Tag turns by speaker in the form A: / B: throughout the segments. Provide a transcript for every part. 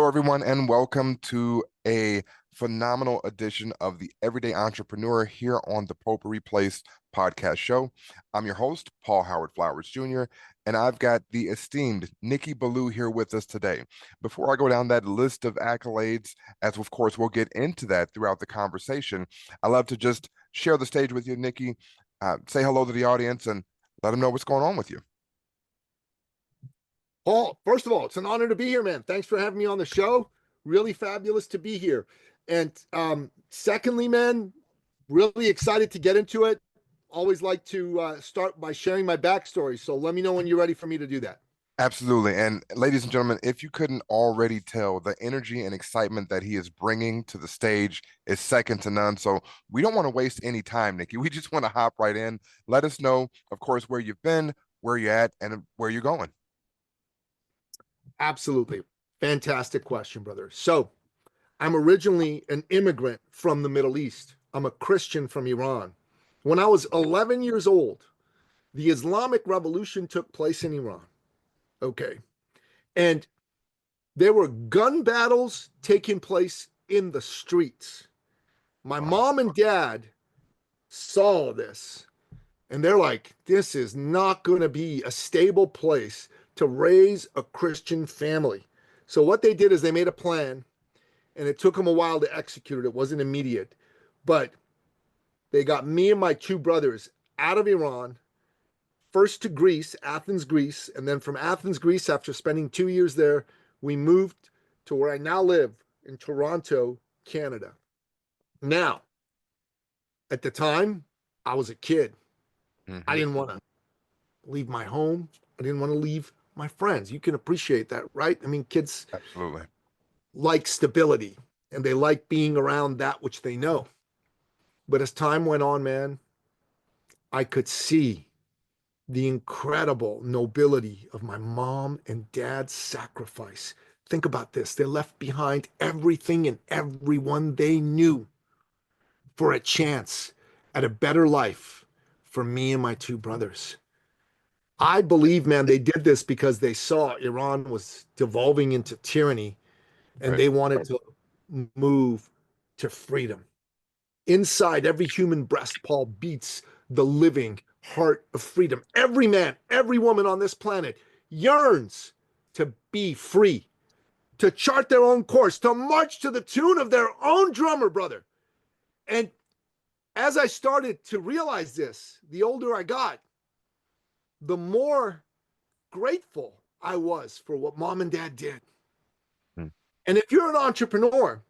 A: Hello, everyone, and welcome to a phenomenal edition of the Everyday Entrepreneur here on the Potpourri Place Podcast Show. I'm your host, Paul Howard Flowers Jr., and I've got the esteemed Nicky Billou here with us today. Before I go down that list of accolades, as of course we'll get into that throughout the conversation, I love to just share the stage with you, Nicky. Say hello to the audience and let them know what's going on with you.
B: Paul, first of all, it's an honor to be here, man. Thanks for having me on the show. Really fabulous to be here. And secondly, man, really excited to get into it. Always like to start by sharing my backstory. So let me know when you're ready for me to do that.
A: Absolutely. And ladies and gentlemen, if you couldn't already tell, the energy and excitement that he is bringing to the stage is second to none. So we don't want to waste any time, Nicky. We just want to hop right in. Let us know, of course, where you've been, where you're at, and where you're going.
B: Absolutely. Fantastic question, brother. So I'm originally an immigrant from the Middle East. I'm a Christian from Iran. When I was 11 years old, the Islamic Revolution took place in Iran. Okay. And there were gun battles taking place in the streets. My mom and dad saw this, and they're like, this is not going to be a stable place to raise a Christian family. So what they did is they made a plan, and it took them a while to execute it. It wasn't immediate, but they got me and my two brothers out of Iran, first to Greece, Athens, Greece. And then from Athens, Greece, after spending 2 years there, we moved to where I now live in Toronto, Canada. Now, at the time, I was a kid. I didn't want to leave my home. I didn't want to leave my friends. You can appreciate that, right? I mean, kids
A: Absolutely
B: like stability and they like being around that which they know. But as time went on, man, I could see the incredible nobility of my mom and dad's sacrifice. Think about this. They left behind everything and everyone they knew for a chance at a better life for me and my two brothers. I believe, man, they did this because they saw Iran was devolving into tyranny and they wanted to move to freedom. Inside every human breast, Paul, beats the living heart of freedom. Every man, every woman on this planet yearns to be free, to chart their own course, to march to the tune of their own drummer, brother. And as I started to realize this, the older I got, the more grateful I was for what mom and dad did. And if you're an entrepreneur,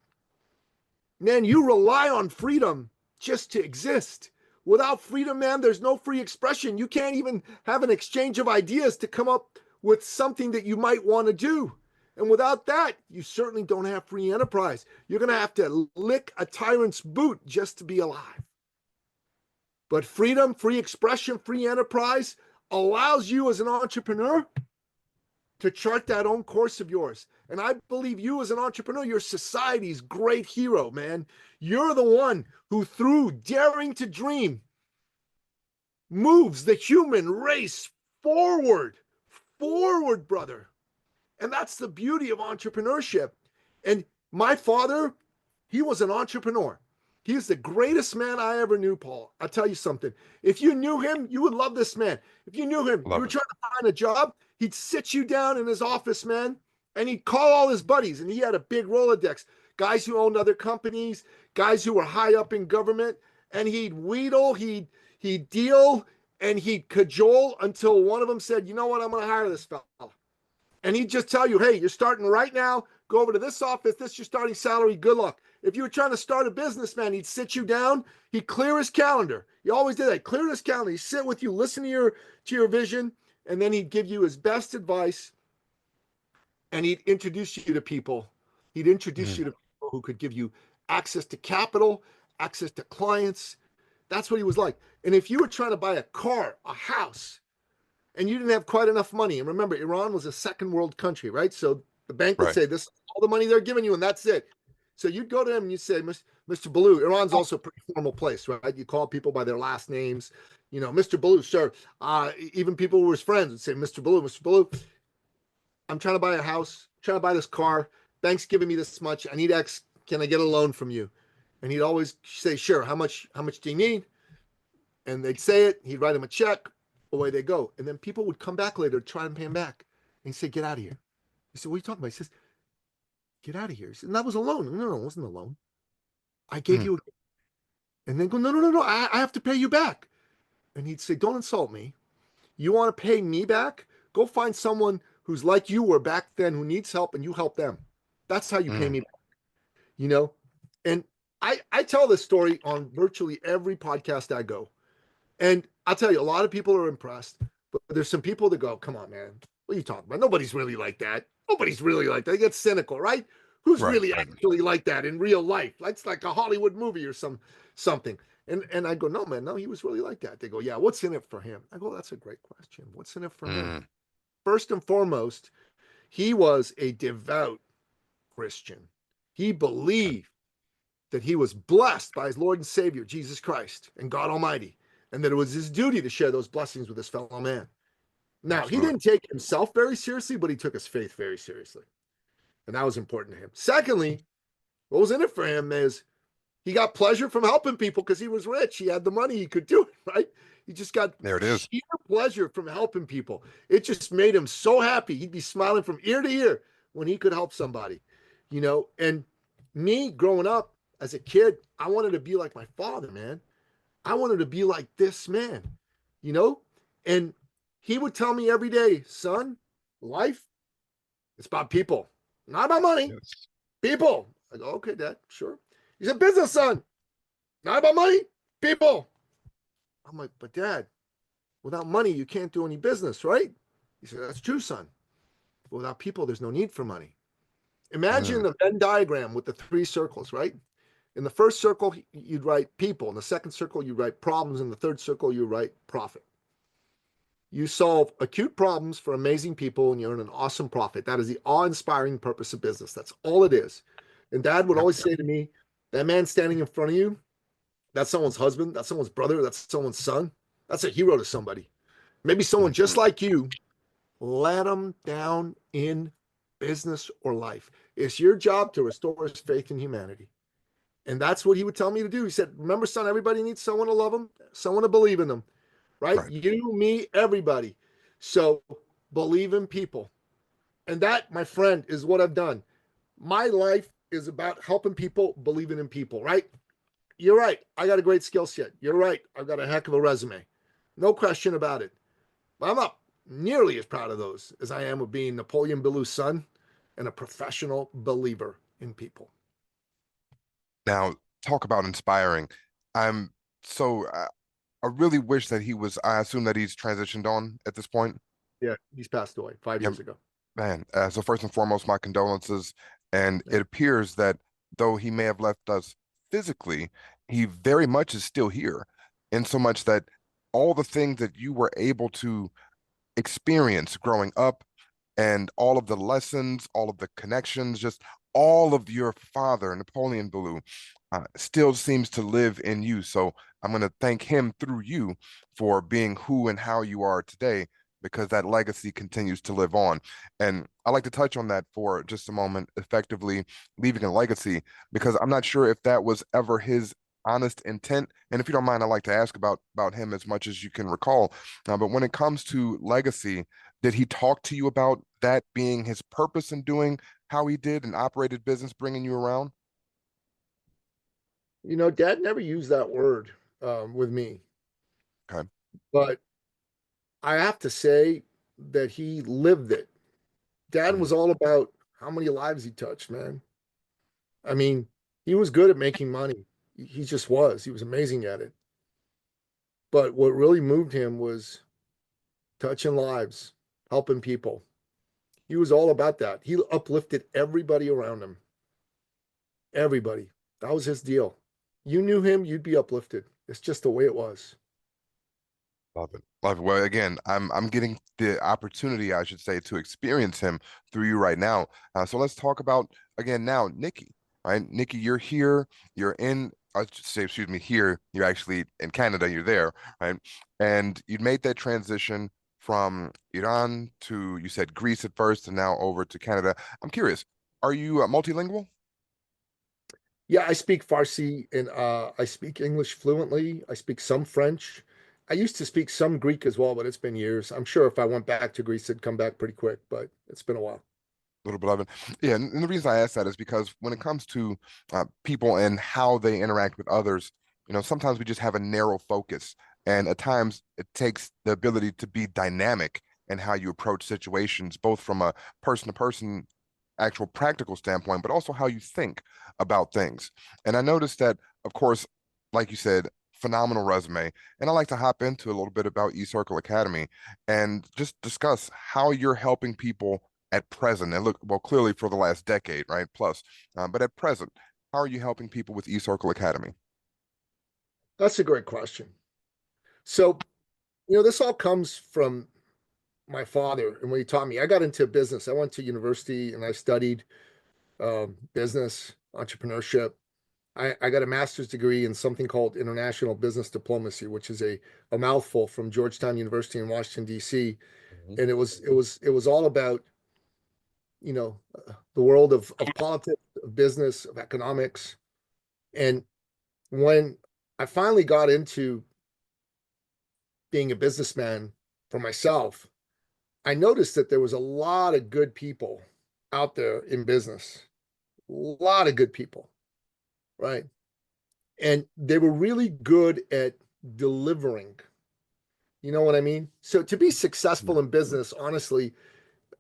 B: man, you rely on freedom just to exist. Without freedom, man, there's no free expression. You can't even have an exchange of ideas to come up with something that you might want to do. And without that, you certainly don't have free enterprise. You're going to have to lick a tyrant's boot just to be alive. But freedom, free expression, free enterprise allows you as an entrepreneur to chart that own course of yours. And I believe you as an entrepreneur, you're society's great hero, man. You're the one who, through daring to dream, moves the human race forward, brother. And that's the beauty of entrepreneurship. And my father, he was an entrepreneur. He is the greatest man I ever knew, Paul. I'll tell you something. If you knew him, you would love this man. If you knew him, you were trying to find a job, he'd sit you down in his office, man, and he'd call all his buddies. And he had a big Rolodex, guys who owned other companies, guys who were high up in government. And he'd wheedle, he'd deal, and he'd cajole until one of them said, you know what, I'm going to hire this fella. And he'd just tell you, hey, you're starting right now. Go over to this office. This is your starting salary. Good luck. If you were trying to start a business, man, he'd sit you down. He'd clear his calendar. He always did that. Clear his calendar. He'd sit with you, listen to your vision, and then he'd give you his best advice. And he'd introduce you to people. He'd introduce you to people who could give you access to capital, access to clients. That's what he was like. And if you were trying to buy a car, a house, and you didn't have quite enough money, and remember, Iran was a second world country, right? So the bank would say, this is all the money they're giving you, and that's it. So you'd go to him and you'd say, Mr. Billou, Iran's also a pretty formal place, right? You call people by their last names. You know, Mr. Billou, sir. Even people who were his friends would say, Mr. Billou, I'm trying to buy a house, trying to buy this car. bank's giving me this much. I need X. Can I get a loan from you? And he'd always say, sure. How much do you need? And they'd say it. He'd write him a check. Away they go. And then people would come back later to try and pay him back. And he'd say, get out of here. He said, what are you talking about? He says, get out of here. He said, that was a loan. No, it wasn't a loan. I gave you a... And then go, no. I have to pay you back. And he'd say, don't insult me. You want to pay me back? Go find someone who's like you were back then, who needs help, and you help them. That's how you pay me back. You know? And I tell this story on virtually every podcast I go. And I'll tell you, a lot of people are impressed, but there's some people that go, come on, man, what are you talking about? Nobody's really like that. Nobody's really like that. They get cynical, right? Who's really actually like that in real life? That's like a Hollywood movie or something. And I go, no, man, no, he was really like that. They go, yeah, what's in it for him? I go, that's a great question. What's in it for him? First and foremost, he was a devout Christian. He believed that he was blessed by his Lord and Savior, Jesus Christ, and God Almighty, and that it was his duty to share those blessings with his fellow man. Now, he didn't take himself very seriously, but he took his faith very seriously. And that was important to him. Secondly, what was in it for him is he got pleasure from helping people because he was rich. He had the money. He could do it, right? He just got sheer pleasure from helping people. It just made him so happy. He'd be smiling from ear to ear when he could help somebody, you know? And me growing up as a kid, I wanted to be like my father, man. I wanted to be like this man, you know? And he would tell me every day, son, life, it's about people, not about money. Yes. People. I go, okay, Dad, sure. He said, business, son, not about money, people. I'm like, but Dad, without money, you can't do any business, right? He said, that's true, son. But without people, there's no need for money. Imagine the Venn diagram with the 3 circles, right? In the first circle, you'd write people. In the second circle, you write problems. In the third circle, you write profit. You solve acute problems for amazing people, and you earn an awesome profit. That is the awe-inspiring purpose of business. That's all it is. And Dad would always say to me, that man standing in front of you, that's someone's husband, that's someone's brother, that's someone's son. That's a hero to somebody. Maybe someone just like you. Let them down in business or life. It's your job to restore his faith in humanity. And that's what he would tell me to do. He said, remember, son, everybody needs someone to love them, someone to believe in them, right? You, me, everybody. So believe in people. And that, my friend, is what I've done. My life is about helping people, believing in people, right? You're right. I got a great skill set. You're right. I've got a heck of a resume. No question about it. But I'm not nearly as proud of those as I am of being Napoleon Billou's son and a professional believer in people.
A: Now, talk about inspiring. I'm so, I really wish that I assume that he's transitioned on at this point.
B: Yeah, he's passed away 5 years ago.
A: Man, so first and foremost, my condolences. And it appears that though he may have left us physically, he very much is still here, in so much that all the things that you were able to experience growing up and all of the lessons, all of the connections, just all of your father, Napoleon Billou, still seems to live in you. So I'm going to thank him through you for being who and how you are today, because that legacy continues to live on. And I like to touch on that for just a moment, effectively leaving a legacy, because I'm not sure if that was ever his honest intent. And if you don't mind, I'd like to ask about him as much as you can recall. But when it comes to legacy, did he talk to you about that being his purpose in doing how he did and operated business, bringing you around?
B: You know, Dad never used that word with me.
A: Okay.
B: But I have to say that he lived it. Dad was all about how many lives he touched, man. I mean, he was good at making money. He just was. He was amazing at it. But what really moved him was touching lives, helping people. He was all about that. He uplifted everybody around him. Everybody. That was his deal. You knew him, you'd be uplifted. It's just the way it was.
A: Love it. Love it. Well, again, I'm getting the opportunity, I should say, to experience him through you right now. So let's talk about, again, now, Nicky, right? Nicky, you're here. You're in, I should say, excuse me, here. You're actually in Canada. You're there, right? And you made that transition from Iran to, you said Greece at first, and now over to Canada. I'm curious, Are you multilingual?
B: Yeah, I speak Farsi and I speak English fluently. I speak some French. I used to speak some Greek as well, but it's been years. I'm sure if I went back to Greece, it'd come back pretty quick, but it's been a while.
A: Little bit of it. Yeah, and the reason I ask that is because when it comes to people and how they interact with others, sometimes we just have a narrow focus, and at times it takes the ability to be dynamic in how you approach situations, both from a person-to-person, actual practical standpoint, but also how you think about things. And I noticed that, of course, like you said, phenomenal resume. And I like to hop into a little bit about eCircle Academy and just discuss how you're helping people at present, and look, well, clearly for the last decade, right? Plus, but at present, how are you helping people with eCircle Academy?
B: That's a great question. So, this all comes from my father and what he taught me. I got into business. I went to university and I studied business, entrepreneurship. I got a master's degree in something called international business diplomacy, which is a mouthful from Georgetown University in Washington, D.C.
A: Mhm.
B: And it was all about, the world of politics, of business, of economics. And when I finally got into being a businessman for myself, I noticed that there was a lot of good people out there in business, a lot of good people, right? And they were really good at delivering. You know what I mean? So to be successful in business, honestly,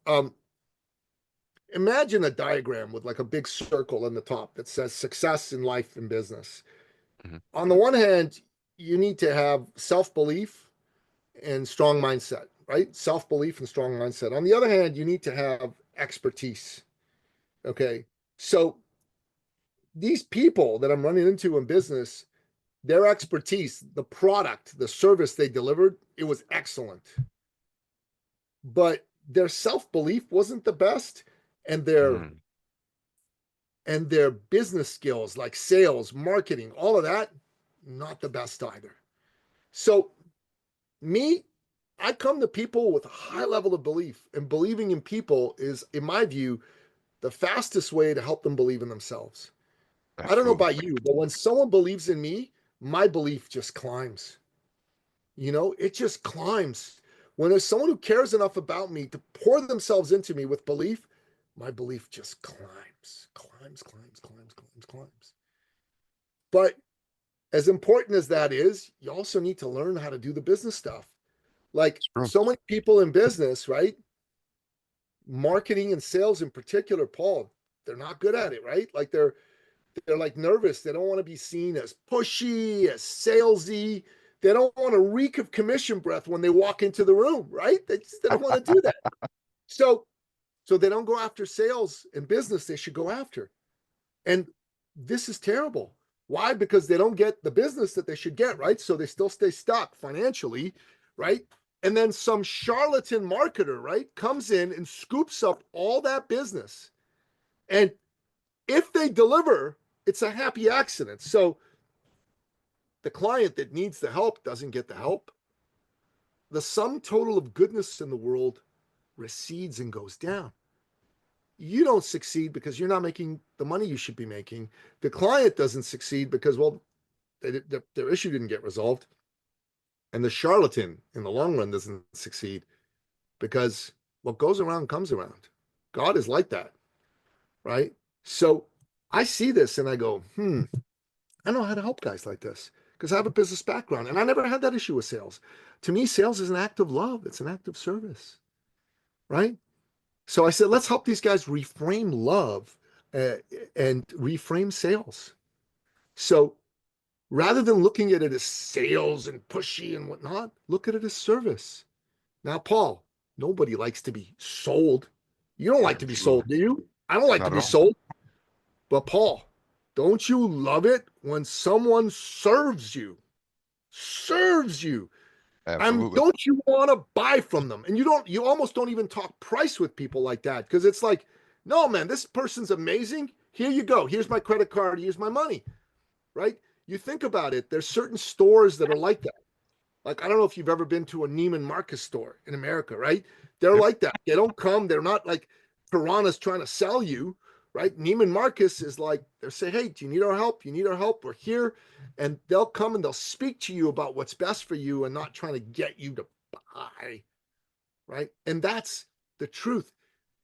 B: um, imagine a diagram with like a big circle in the top that says success in life and business.
A: Mhm.
B: On the one hand, you need to have self-belief and strong mindset, right? Self-belief and strong mindset. On the other hand, you need to have expertise. Okay. So these people that I'm running into in business, their expertise, the product, the service they delivered, it was excellent. But their self-belief wasn't the best, and their
A: Mm.
B: and their business skills like sales, marketing, all of that, not the best either. So me, I come to people with a high level of belief, and believing in people is, in my view, the fastest way to help them believe in themselves. I don't know
A: Absolutely.
B: about you, but when someone believes in me, my belief just climbs. It just climbs. When there's someone who cares enough about me to pour themselves into me with belief, my belief just climbs, climbs, climbs, climbs, climbs, climbs. But as important as that is, you also need to learn how to do the business stuff. Like
A: It's true.
B: so many people in business, right? Marketing and sales in particular, Paul, they're not good at it, right? Like they're like nervous. They don't want to be seen as pushy, as salesy. They don't want to reek of commission breath when they walk into the room, right? They don't want to do that. So so they don't go after sales and business they should go after. And this is terrible. Why? Because they don't get the business that they should get, right? So they still stay stuck financially, right? And then some charlatan marketer, right, comes in and scoops up all that business. And if they deliver, it's a happy accident. So the client that needs the help doesn't get the help. The sum total of goodness in the world recedes and goes down. You don't succeed because you're not making the money you should be making. The client doesn't succeed because, well, their issue didn't get resolved. And the charlatan in the long run doesn't succeed because what goes around comes around. God is like that, right? So I see this and I go, I know how to help guys like this because I have a business background and I never had that issue with sales. To me, sales is an act of love, it's an act of service, right? So I said, let's help these guys reframe love uh, and reframe sales. So rather than looking at it as sales and pushy and whatnot, look at it as service. Now, Paul, nobody likes to be sold. You don't like to be
A: Absolutely.
B: sold, do you? I don't like to
A: Not at
B: be
A: all.
B: sold. But Paul, don't you love it when someone serves you? Serves you.
A: Absolutely.
B: Don't you want to buy from them? And you almost don't even talk price with people like that because it's like, no, man, this person's amazing. Here you go. Here's my credit card. Here's my money. Right? You think about it. There's certain stores that are like that. Like, I don't know if you've ever been to a Neiman Marcus store in America, right? They're
A: Yep.
B: like that. They don't come, they're not like piranhas trying to sell you, right? Neiman Marcus is like, they'll say, hey, do you need our help? You need our help? We're here. And they'll come and they'll speak to you about what's best for you and not trying to get you to buy, right? And that's the truth.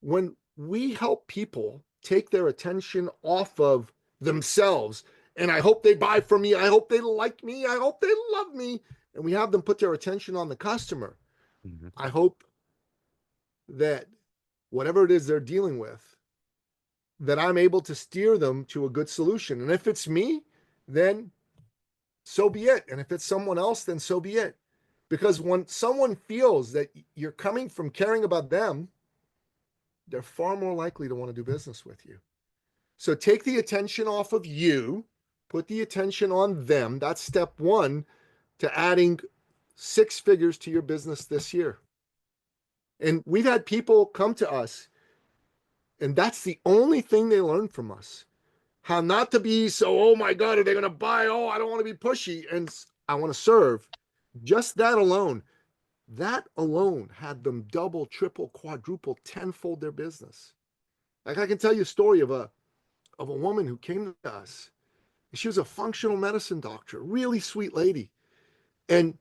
B: When we help people take their attention off of themselves, and I hope they buy from me, I hope they like me, I hope they love me, and we have them put their attention on the customer,
A: Mhm.
B: I hope that whatever it is they're dealing with, that I'm able to steer them to a good solution. And if it's me, then so be it. And if it's someone else, then so be it. Because when someone feels that you're coming from caring about them, they're far more likely to want to do business with you. So take the attention off of you, put the attention on them. That's step one to adding 6 figures to your business this year. And we've had people come to us, and that's the only thing they learn from us. How not to be so, oh my God, are they going to buy? Oh, I don't want to be pushy. And I want to serve. Just that alone had them double, triple, quadruple, tenfold their business. Like I can tell you a story of a woman who came to us. She was a functional medicine doctor, really sweet lady. And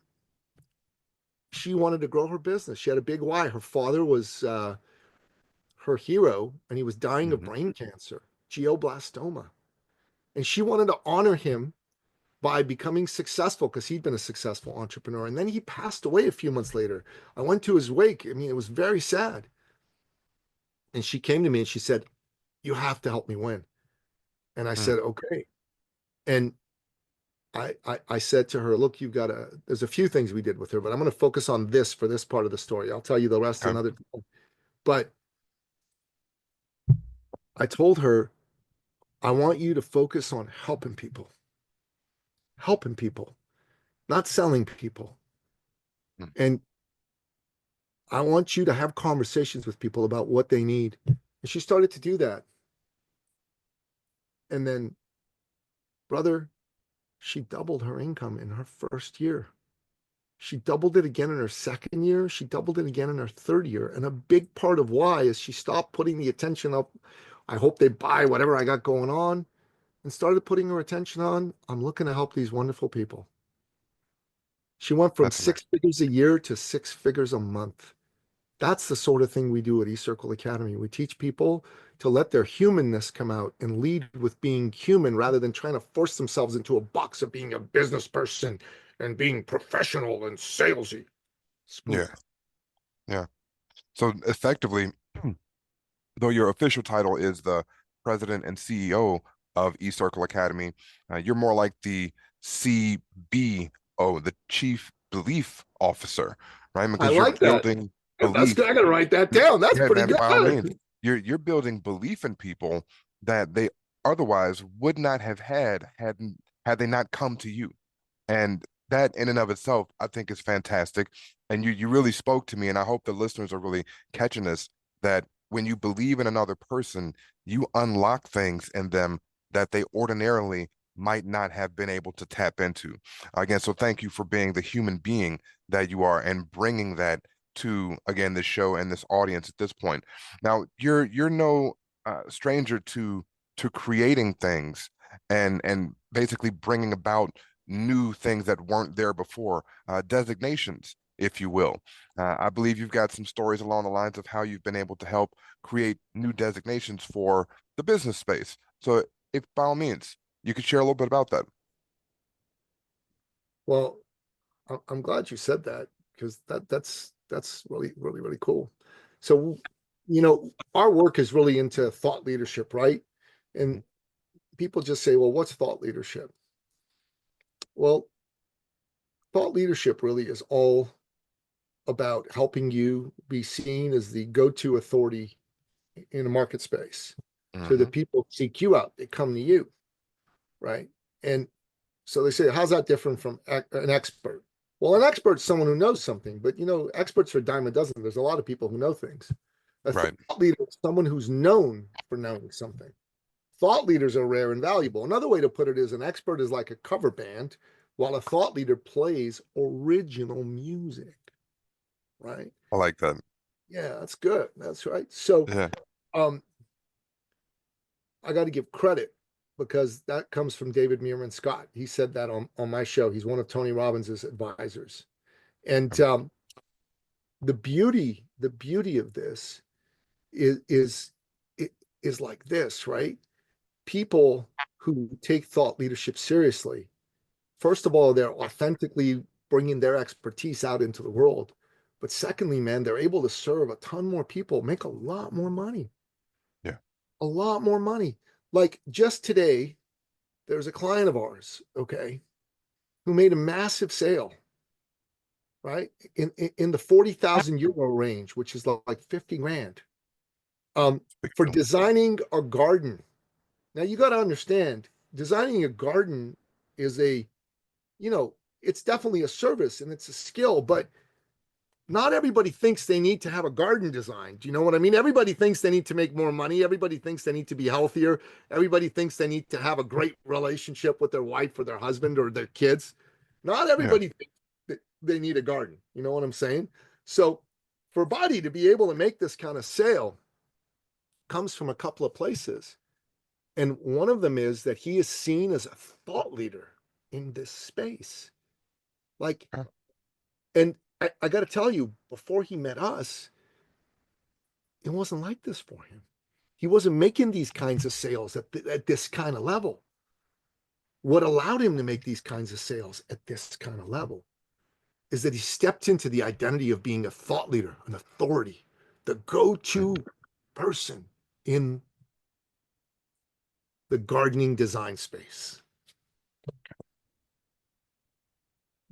B: she wanted to grow her business. She had a big why. Her father was her hero, and he was dying of
A: Mhm.
B: brain cancer, glioblastoma. And she wanted to honor him by becoming successful because he'd been a successful entrepreneur. And then he passed away a few months later. I went to his wake. I mean, it was very sad. And she came to me and she said, you have to help me win. And I
A: Mm.
B: said, okay. And I said to her, look, there's a few things we did with her, but I'm going to focus on this for this part of the story. I'll tell you the rest
A: Okay.
B: another time. But I told her, I want you to focus on helping people, not selling people.
A: Mm.
B: And I want you to have conversations with people about what they need. And she started to do that. And then, brother, she doubled her income in her first year. She doubled it again in her second year. She doubled it again in her third year. And a big part of why is she stopped putting the attention up. I hope they buy whatever I got going on, and started putting her attention on, I'm looking to help these wonderful people. She went from
A: That's amazing.
B: 6 figures a year to 6 figures a month. That's the sort of thing we do at eCircle Academy. We teach people to let their humanness come out and lead with being human rather than trying to force themselves into a box of being a business person and being professional and salesy.
A: Yeah.
B: Spook.
A: Yeah. So effectively, though your official title is the president and CEO of eCircle Academy, you're more like the CBO, the Chief Belief Officer, right?
B: I
A: Because you're
B: like that.
A: building
B: That's good.
A: belief.
B: I gotta write that down. That's
A: Yeah,
B: pretty
A: man, by all means,
B: good.
A: you're building belief in people that they otherwise would not have had they not come to you. And that in and of itself, I think is fantastic. And you really spoke to me, and I hope the listeners are really catching this, that when you believe in another person, you unlock things in them that they ordinarily might not have been able to tap into. Again, so thank you for being the human being that you are and bringing that to, again, this show and this audience at this point. Now, you're no stranger to creating things and basically bringing about new things that weren't there before, designations, if you will. I believe you've got some stories along the lines of how you've been able to help create new designations for the business space. So, if by all means, you could share a little bit about that.
B: Well, I'm glad you said that because that's really, really, really cool. So, our work is really into thought leadership, right? And
A: Mhm.
B: people just say, well, what's thought leadership? Well, thought leadership really is all about helping you be seen as the go-to authority in a market space. So
A: Mhm.
B: that people seek you out, they come to you, right? And so they say, how's that different from an expert? Well, an expert is someone who knows something, but experts are a dime a dozen. There's a lot of people who know things. A
A: Right.
B: thought leader is someone who's known for knowing something. Thought leaders are rare and valuable. Another way to put it is an expert is like a cover band, while a thought leader plays original music, right?
A: I like that.
B: Yeah, that's good. That's right. So,
A: Yeah.
B: um, I got to give credit because that comes from David Meerman Scott. He said that on my show. He's one of Tony Robbins's advisors. And the beauty of this is is like this, right? People who take thought leadership seriously, first of all, they're authentically bringing their expertise out into the world. But secondly, man, they're able to serve a ton more people, make a lot more money,
A: Yeah.
B: a lot more money. Like just today, there's a client of ours, okay, who made a massive sale, right? In the 40,000 euro range, which is like 50 grand,
A: Big
B: for
A: deal.
B: designing a garden. Now you got to understand, designing a garden is it's definitely a service and it's a skill, but not everybody thinks they need to have a garden designed. Do you know what I mean? Everybody thinks they need to make more money. Everybody thinks they need to be healthier. Everybody thinks they need to have a great relationship with their wife or their husband or their kids. Not
A: Yeah.
B: everybody thinks that they need a garden. You know what I'm saying? So for Buddy to be able to make this kind of sale comes from a couple of places. And one of them is that he is seen as a thought leader in this space. Like,
A: Yeah.
B: and I got to tell you, before he met us, it wasn't like this for him. He wasn't making these kinds of sales at this kind of level. What allowed him to make these kinds of sales at this kind of level is that he stepped into the identity of being a thought leader, an authority, the go-to person in the gardening design space.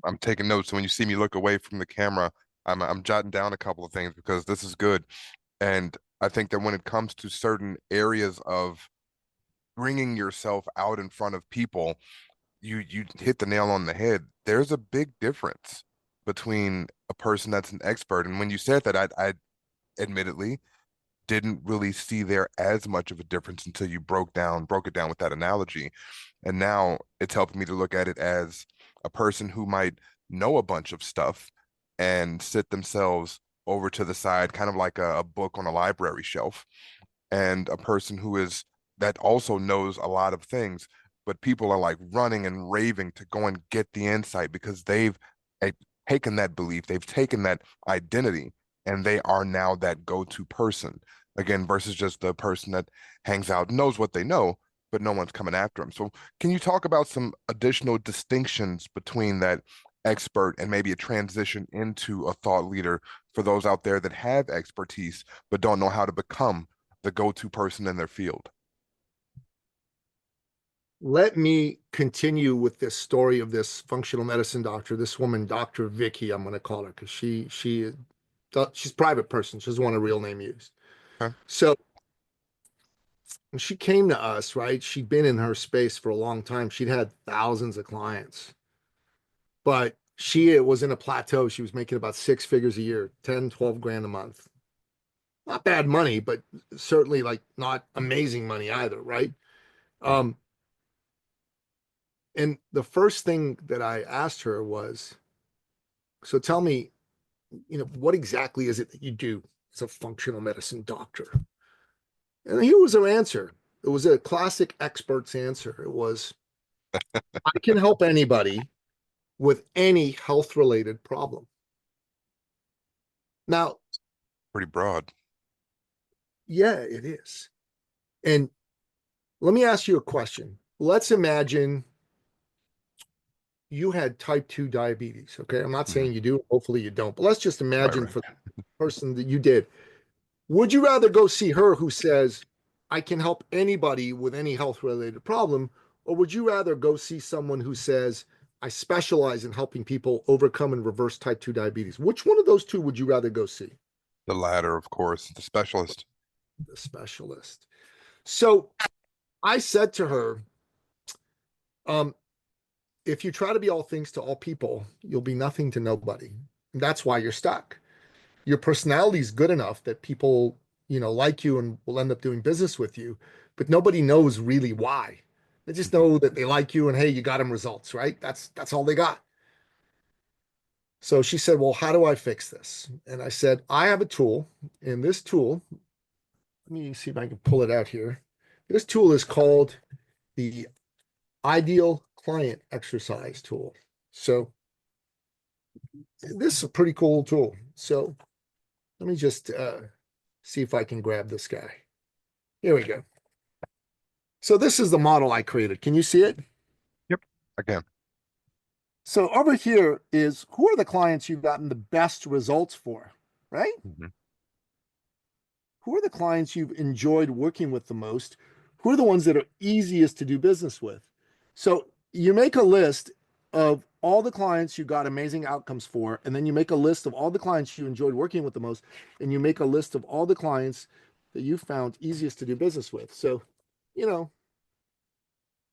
A: I'm taking notes. So when you see me look away from the camera, I'm jotting down a couple of things because this is good. And I think that when it comes to certain areas of bringing yourself out in front of people, you hit the nail on the head. There's a big difference between a person that's an expert. And when you said that, I admittedly didn't really see there as much of a difference until you broke it down with that analogy. And now it's helping me to look at it as a person who might know a bunch of stuff and sit themselves over to the side, kind of like a book on a library shelf, and a person who is that also knows a lot of things, but people are like running and raving to go and get the insight because they've eh, taken that belief, they've taken that identity, and they are now that go-to person again versus just the person that hangs out, knows what they know, but no one's coming after them. So can you talk about some additional distinctions between that expert and maybe a transition into a thought leader for those out there that have expertise but don't know how to become the go-to person in their field?
B: Let me continue with this story of this functional medicine doctor, this woman, Dr. Vicky, I'm going to call her because she's a private person. She doesn't want a real name used.
A: Okay.
B: So when she came to us, right, she'd been in her space for a long time. She'd had thousands of clients, but she was in a plateau. She was making about six figures a year, 10, 12 grand a month. Not bad money, but certainly like not amazing money either, right? Um, and the first thing that I asked her was, so tell me, what exactly is it that you do as a functional medicine doctor? And here was her answer. It was a classic expert's answer. It was, I can help anybody with any health related problem. Now,
A: Pretty broad.
B: yeah, it is. And let me ask you a question. Let's imagine you had type 2 diabetes. Okay. I'm not saying
A: Mhm.
B: you do. Hopefully you don't. But let's just
A: Right,
B: imagine
A: right.
B: for the person that you did. Would you rather go see her who says, I can help anybody with any health related problem? Or would you rather go see someone who says, I specialize in helping people overcome and reverse type 2 diabetes? Which one of those two would you rather go see?
A: The latter, of course, the specialist.
B: The specialist. So I said to her, um, if you try to be all things to all people, you'll be nothing to nobody. And that's why you're stuck. Your personality is good enough that people, like you and will end up doing business with you, but nobody knows really why. They just
A: Mhm.
B: know that they like you and hey, you got them results, right? That's all they got. So she said, "Well, how do I fix this?" And I said, "I have a tool, and this tool, let me see if I can pull it out here. This tool is called the Ideal Client Exercise Tool. So this is a pretty cool tool. So let me just see if I can grab this guy. Here we go. So this is the model I created. Can you see it?
A: Yep. Again.
B: So over here is who are the clients you've gotten the best results for, right?
A: Mm-hmm.
B: Who are the clients you've enjoyed working with the most? Who are the ones that are easiest to do business with? So you make a list of all the clients you got amazing outcomes for, and then you make a list of all the clients you enjoyed working with the most, and you make a list of all the clients that you found easiest to do business with. So, you know,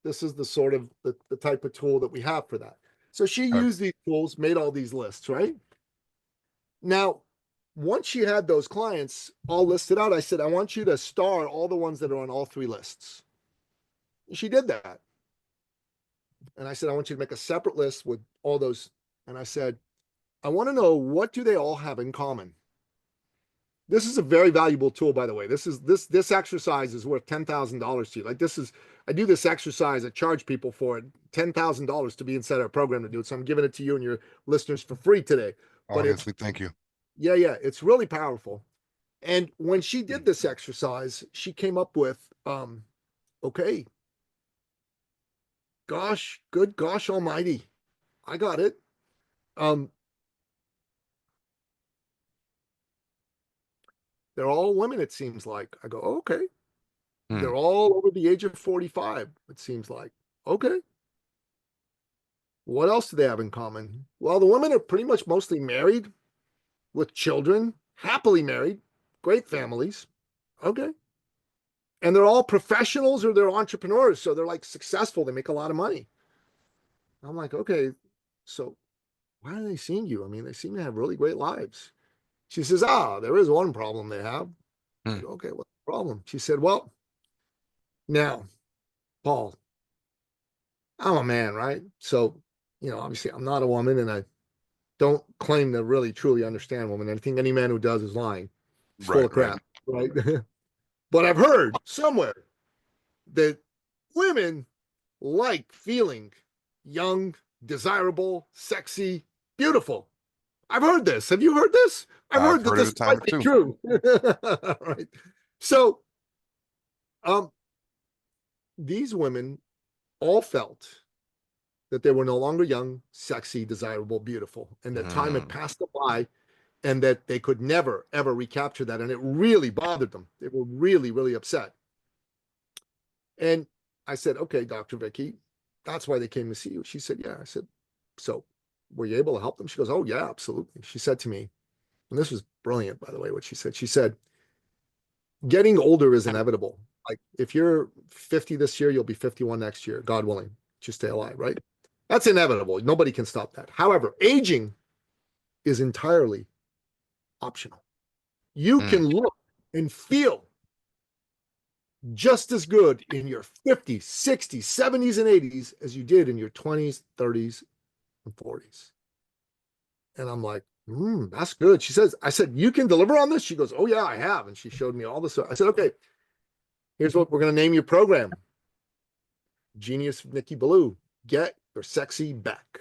B: this is the sort of the type of tool that we have for that. So she used these tools, made all these lists, right? Now, once she had those clients all listed out, I said, I want you to star all the ones that are on all three lists. And she did that. And I said, I want you to make a separate list with all those. And I said, I want to know, what do they all have in common? This is a very valuable tool, by the way. This exercise is worth $10,000 to you. Like I do this exercise, I charge people for it, $10,000 to be inside our program to do it. So I'm giving it to you and your listeners for free today. But
A: Obviously, thank you.
B: Yeah, it's really powerful. And when she did this exercise, she came up with, okay, good gosh almighty, I got it. They're all women, it seems like. I go, okay. They're all over the age of 45, it seems like. Okay. What else do they have in common? Well, the women are pretty much mostly married with children, happily married, great families. Okay. And they're all professionals or they're entrepreneurs. So they're like successful. They make a lot of money. I'm like, okay, so why are they seeing you? I mean, they seem to have really great lives. She says, there is one problem they have. I go, okay, what's the problem? She said, well, now, Paul, I'm a man, right? So, obviously I'm not a woman and I don't claim to really truly understand women. I think any man who does is lying. He's full of crap, right? But I've heard somewhere that women like feeling young, desirable, sexy, beautiful. I've heard this. Have you heard this? I've heard that this might be true. Right. So, these women all felt that they were no longer young, sexy, desirable, beautiful, and that time had passed them by and that they could never, ever recapture that. And it really bothered them. They were really, really upset. And I said, okay, Dr. Vicky, that's why they came to see you. She said, yeah. I said, so were you able to help them? She goes, oh, yeah, absolutely. She said to me, and this was brilliant, by the way, what she said, getting older is inevitable. Like if you're 50 this year, you'll be 51 next year, God willing, to stay alive, right? That's inevitable. Nobody can stop that. However, aging is entirely optional. You can look and feel just as good in your 50s, 60s, 70s, and 80s as you did in your 20s, 30s, and 40s. And I'm like, that's good. I said, you can deliver on this? She goes, oh, yeah, I have. And she showed me all this. I said, okay, here's what we're going to name your program. Genius Nicky Billou, get your sexy back.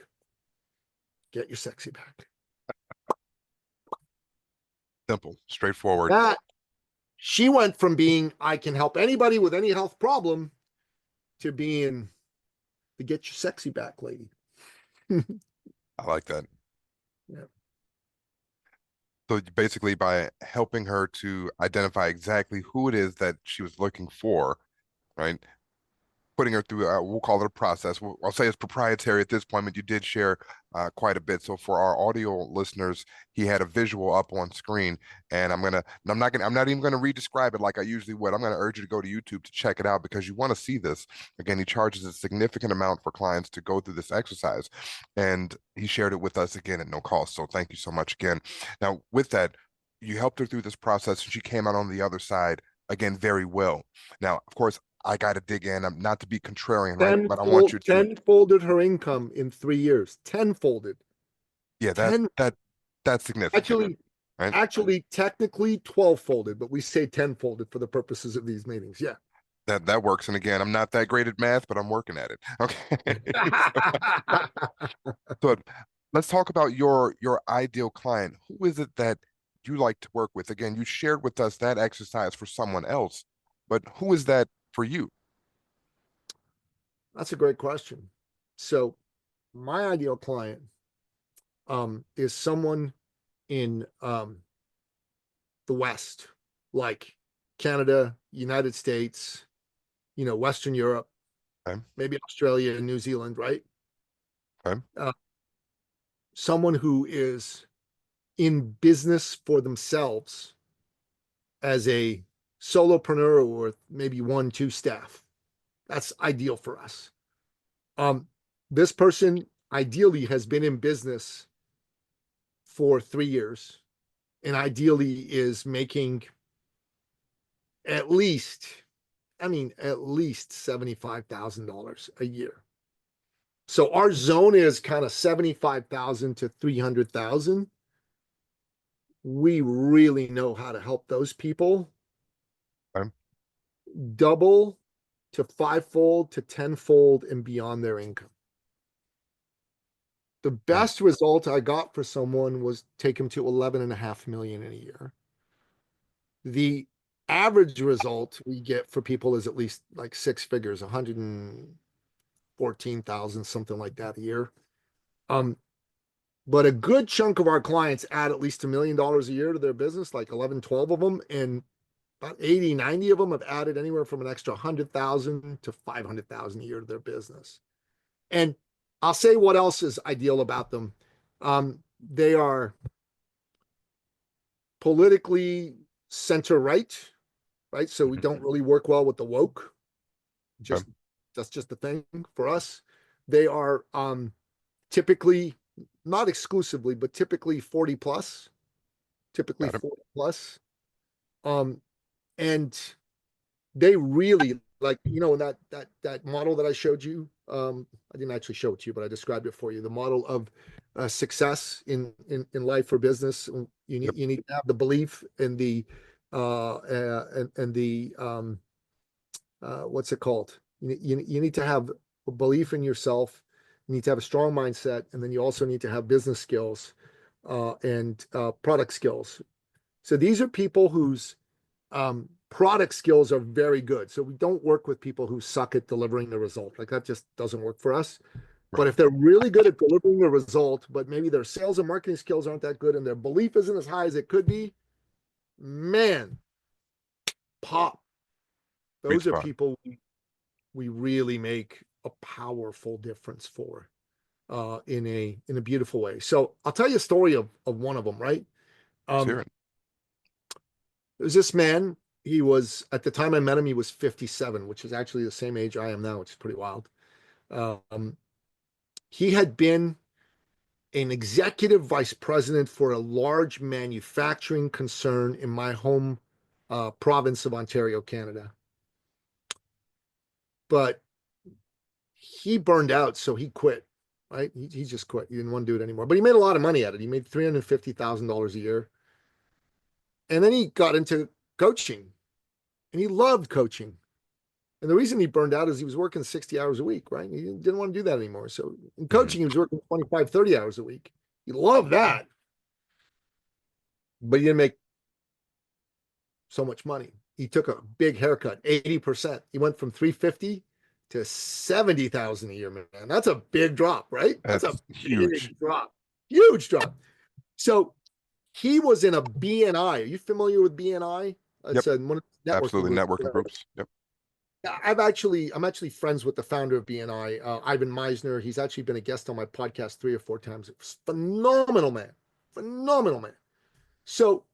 B: Get your sexy back.
A: Simple, straightforward.
B: She went from being, I can help anybody with any health problem, to being the get your sexy back lady.
A: I like that.
B: Yeah.
A: So basically, by helping her to identify exactly who it is that she was looking for, right? Putting her through, we'll call it a process. I'll say it's proprietary at this point, but you did share quite a bit. So for our audio listeners, he had a visual up on screen, and I'm not even gonna re-describe it like I usually would. I'm gonna urge you to go to YouTube to check it out because you want to see this. Again, he charges a significant amount for clients to go through this exercise, and he shared it with us again at no cost. So thank you so much again. Now, with that, you helped her through this process, and she came out on the other side again very well. Now, of course, I got to dig in. I'm not to be contrarian, right? But I want you to
B: tenfolded her income in 3 years. Tenfolded.
A: Yeah, that's significant.
B: Actually, technically 12-folded, but we say tenfolded for the purposes of these meetings. Yeah.
A: That works. And again, I'm not that great at math, but I'm working at it. Okay. So let's talk about your ideal client. Who is it that you like to work with? Again, you shared with us that exercise for someone else, but who is that for you?
B: That's a great question. So my ideal client is someone in the West, like Canada, United States, Western Europe,
A: Okay.
B: maybe Australia and New Zealand, right?
A: Okay.
B: Uh, Someone who is in business for themselves as a solopreneur with maybe one, two staff. That's ideal for us. This person ideally has been in business for 3 years and ideally is making at least, at least $75,000 a year. So our zone is kind of 75,000 to 300,000. We really know how to help those people
A: Okay.
B: double to fivefold to tenfold and beyond their income. The
A: Okay.
B: best result I got for someone was take him to 11.5 million in a year. The average result we get for people is at least like six figures, 114,000, something like that a year. But a good chunk of our clients add at least $1 million a year to their business, like 11, 12 of them. And about 80, 90 of them have added anywhere from an extra 100,000 to 500,000 a year to their business. And I'll say what else is ideal about them. They are politically center right, right? So we don't really work well with the woke.
A: Okay.
B: Just that's just the thing for us. They are typically, not exclusively, but typically 40 plus, typically
A: Got it.
B: 40 plus. And they really like, in that model that I showed you. I didn't actually show it to you, but I described it for you. The model of success in life or business.
A: Yep.
B: You need to have the belief and the what's it called? You need to have a belief in yourself. You need to have a strong mindset, and then you also need to have business skills and product skills. So these are people whose product skills are very good. So we don't work with people who suck at delivering the result. Like that just doesn't work for us. But
A: Right.
B: if they're really good at delivering the result, but maybe their sales and marketing skills aren't that good and their belief isn't as high as it could be, man, pop.
A: Sweet
B: Those are
A: spot.
B: people we really make a powerful difference for in a beautiful way. So I'll tell you a story of one of them, right?
A: Let's hear
B: Um,
A: it.
B: There's this man. He was, at the time I met him, he was 57, which is actually the same age I am now, which is pretty wild. Um, he had been an executive vice president for a large manufacturing concern in my home province of Ontario, Canada. But he burned out, so he quit, right? He just quit. He didn't want to do it anymore. But he made a lot of money at it. He made $350,000 a year. And then he got into coaching, and he loved coaching. And the reason he burned out is he was working 60 hours a week, right? He didn't want to do that anymore. So in
A: Mhm.
B: coaching, he was working 25, 30 hours a week. He loved that, but he didn't make so much money. He took a big haircut, 80%. He went from 350 to 70,000 a year, man. That's a big drop, right? That's a
A: That's huge.
B: big drop. Huge drop. So he was in a BNI. Are you familiar with BNI?
A: Yep.
B: It's a one of the networking
A: Absolutely.
B: groups.
A: Networking groups. Yep.
B: I'm actually friends with the founder of BNI, Ivan Meisner. He's actually been a guest on my podcast 3 or 4 times. Phenomenal man, phenomenal man. So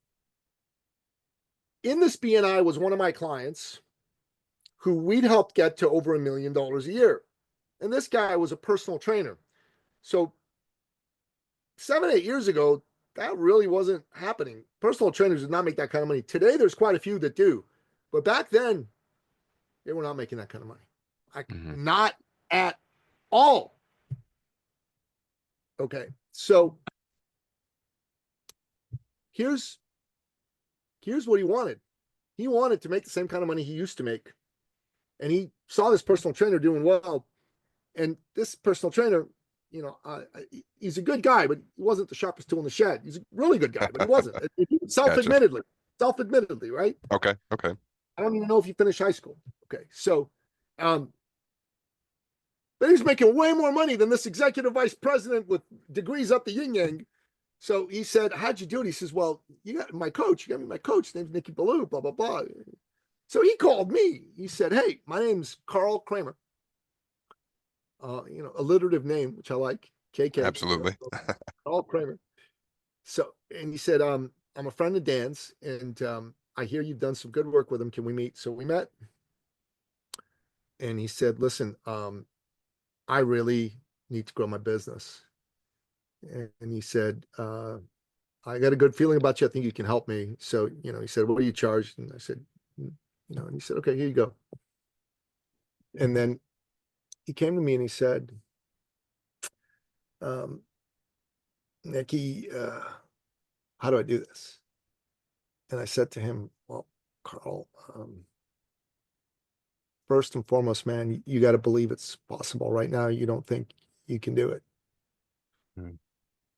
B: in this BNI was one of my clients who we'd helped get to over $1 million a year, and this guy was a personal trainer. So 7, 8 years ago, that really wasn't happening. Personal trainers did not make that kind of money. Today, there's quite a few that do, but back then, they were not making that kind of money. Like
A: Hmm.
B: not at all. Okay. So here's here's what he wanted. He wanted to make the same kind of money he used to make. And he saw this personal trainer doing well. And this personal trainer, he's a good guy, but he wasn't the sharpest tool in the shed. He's a really good guy, but he wasn't.
A: Gotcha.
B: Self-admittedly, right?
A: Okay. Okay.
B: I don't even know if he finished high school. Okay. So, but he's making way more money than this executive vice president with degrees up the yin yang. So he said, how'd you do it? He says, well, you got my coach. You got me my coach. His name's Nicky Billou, blah, blah, blah. So he called me. He said, hey, my name's Carl Kramer. Alliterative name, which I like. KK.
A: Absolutely.
B: Carl Kramer. So, and he said, I'm a friend of Dan's, and I hear you've done some good work with him. Can we meet? So we met. And he said, listen, I really need to grow my business. And he said, I got a good feeling about you. I think you can help me. So, he said, what do you charge? And I said, and he said, okay, here you go. And then he came to me and he said, Nicky, how do I do this? And I said to him, well, Carl, first and foremost, man, you got to believe it's possible. Right now, you don't think you can do it.
A: Mm.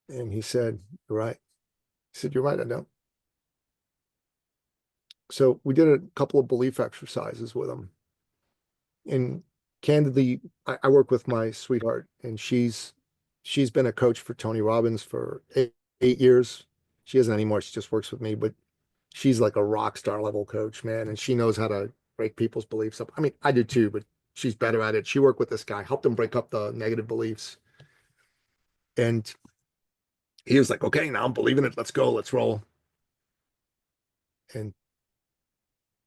B: And he said, you're right. He said, you're right, I don't. So we did a couple of belief exercises with him. And candidly, I work with my sweetheart, and she's been a coach for Tony Robbins for 8 years. She isn't anymore. She just works with me, but she's like a rock star level coach, man. And she knows how to break people's beliefs up. I mean, I do too, but she's better at it. She worked with this guy, helped him break up the negative beliefs. And he was like, okay, now I'm believing it. Let's go. Let's roll. And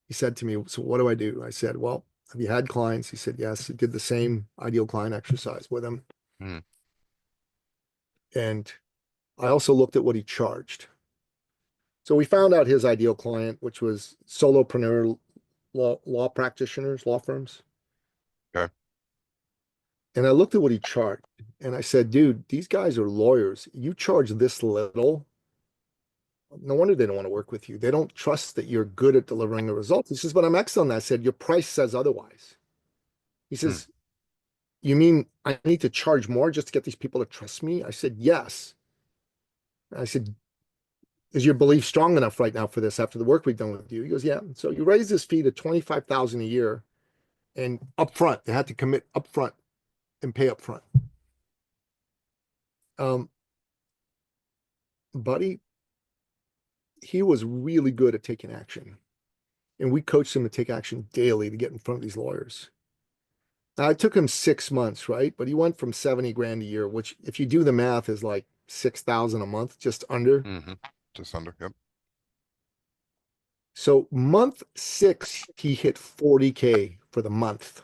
B: he said to me, so what do I do? I said, well, have you had clients? He said, yes. He did the same ideal client exercise with him.
A: Mm.
B: And I also looked at what he charged. So we found out his ideal client, which was solopreneur law practitioners, law firms.
A: Okay.
B: And I looked at what he charged and I said, dude, these guys are lawyers. You charge this little. No wonder they don't want to work with you. They don't trust that you're good at delivering the results. He says, but I'm excellent. I said, your price says otherwise. He says, you mean I need to charge more just to get these people to trust me? I said, yes. I said, is your belief strong enough right now for this after the work we've done with you? He goes, yeah. So you raise this fee to $25,000 a year and upfront. They had to commit upfront and pay upfront. Buddy, he was really good at taking action. And we coached him to take action daily to get in front of these lawyers. Now, it took him 6 months, right? But he went from 70 grand a year, which if you do the math is like 6,000 a month, just under.
A: Mm-hmm. Just under, yep.
B: So month 6, he hit 40K for the month.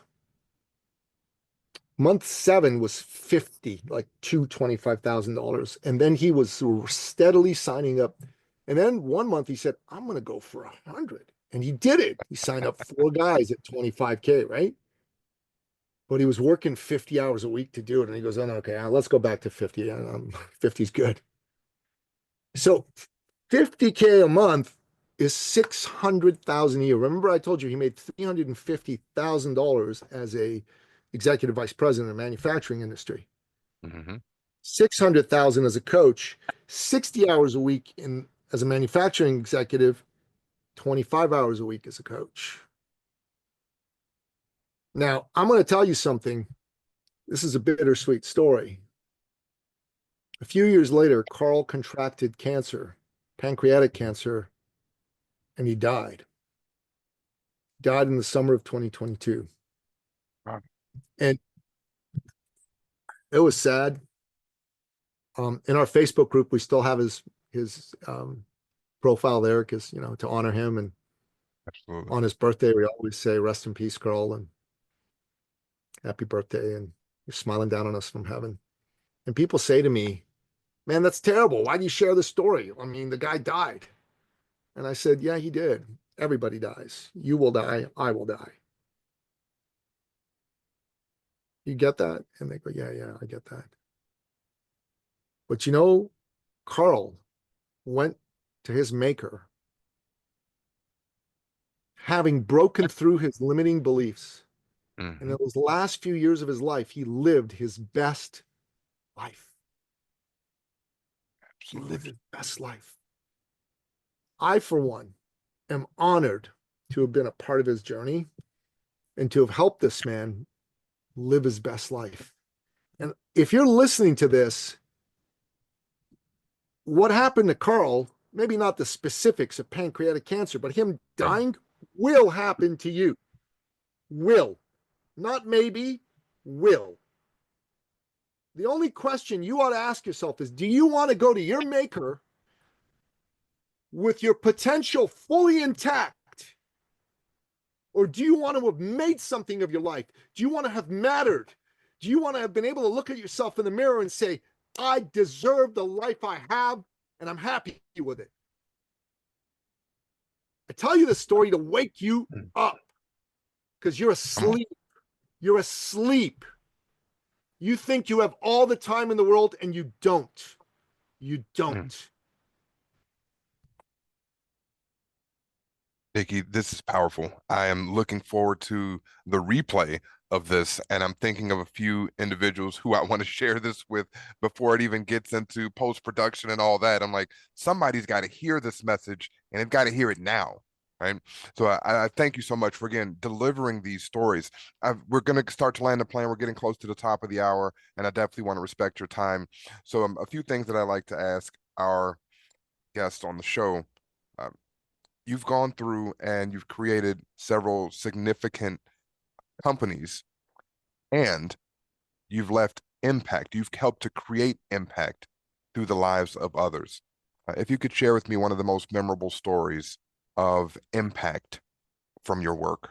B: Month 7 was 50, like $25,000. And then he was steadily signing up. And then one month he said, I'm going to go for 100. And he did it. He signed up 4 guys at 25K, right? But he was working 50 hours a week to do it. And he goes, oh, no, okay, let's go back to 50. 50 is good. So 50K a month is $600,000 a year. Remember, I told you he made $350,000 as a executive vice president of the manufacturing industry.
A: Mm-hmm.
B: 600,000 as a coach, 60 hours a week as a manufacturing executive, 25 hours a week as a coach. Now, I'm going to tell you something. This is a bittersweet story. A few years later, Carl contracted cancer, pancreatic cancer, and he died. Died in the summer of 2022.
A: Wow.
B: And it was sad. In our Facebook group, we still have his profile there because, to honor him. And
A: Absolutely.
B: on his birthday, we always say, rest in peace, Carl, and happy birthday. And you're smiling down on us from heaven. And people say to me, man, that's terrible. Why do you share this story? I mean, the guy died. And I said, yeah, he did. Everybody dies. You will die. I will die. You get that? And they go, yeah, I get that. But Carl went to his maker, having broken through his limiting beliefs, And
A: Hmm.
B: in those last few years of his life, he lived his best life. He lived
A: Absolutely.
B: his best life. I, for one, am honored to have been a part of his journey and to have helped this man live his best life. And if you're listening to this, what happened to Carl, maybe not the specifics of pancreatic cancer, but him
A: Right.
B: dying will happen to you. Will. Not maybe, will. The only question you ought to ask yourself is, do you want to go to your maker with your potential fully intact? Or do you want to have made something of your life? Do you want to have mattered? Do you want to have been able to look at yourself in the mirror and say, I deserve the life I have and I'm happy with it? I tell you this story to wake you
A: Mm.
B: up because you're
A: Come on.
B: asleep. You're asleep. You think you have all the time in the world and you don't. You
A: Mm.
B: don't.
A: Nicky, this is powerful. I am looking forward to the replay of this, and I'm thinking of a few individuals who I want to share this with before it even gets into post-production and all that. I'm like, somebody's got to hear this message, and they've got to hear it now. Right. So I thank you so much for again delivering these stories. We're going to start to land a plane. We're getting close to the top of the hour, and I definitely want to respect your time. So a few things that I like to ask our guests on the show. Um, you've gone through and you've created several significant companies and you've left impact. You've helped to create impact through the lives of others. If you could share with me one of the most memorable stories of impact from your work.